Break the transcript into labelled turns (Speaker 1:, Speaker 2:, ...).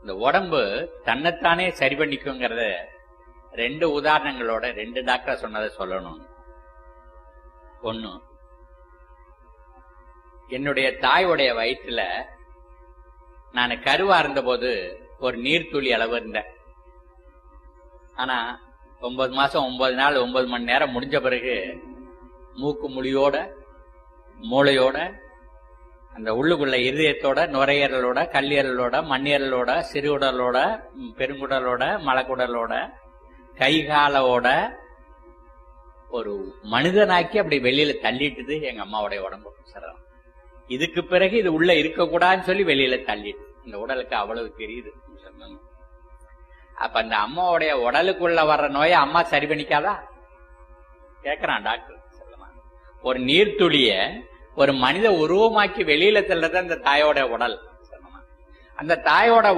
Speaker 1: இந்த உடம்பு தன்னைத்தானே சரி பண்ணிக்குங்கிறத 2 உதாரணங்களோட 2 டாக்டர் சொன்னதை சொல்லணும். ஒண்ணு, என்னுடைய தாயோடைய வயிற்றுல நான் கருவா இருந்தபோது ஒரு நீர்த்துளி அளவு இருந்தேன். ஆனா 9 மாசம் 9 நாள் 9 மணி நேரம் முடிஞ்ச பிறகு மூக்கு முழியோட மூளையோட அந்த உள்ளுக்குள்ள இருதயத்தோட நுரையீரலோட கல்லீரலோட மண்ணீரலோட சிறுகுடலோட பெருங்குடலோட மலக்குடலோட கைகாலோட ஒரு மனிதனாக்கி அப்படி வெளியில தள்ளிட்டுது எங்க அம்மாவுடைய உடம்பு. இதுக்கு பிறகு இது உள்ள இருக்கக்கூடாதுன்னு சொல்லி வெளியில தள்ளிட்டு இந்த உடலுக்கு அவ்வளவு தெரியுது. அப்ப அந்த அம்மாவுடைய உடலுக்குள்ள வர்ற நோயை அம்மா சரி பண்ணிக்காதா கேக்குறான் டாக்டர். ஒரு நீர்த்துளிய ஒரு மனித உருவமாக்கி வெளியில தள்ளுறது அந்த தாயோட உடல். அந்த தாயோட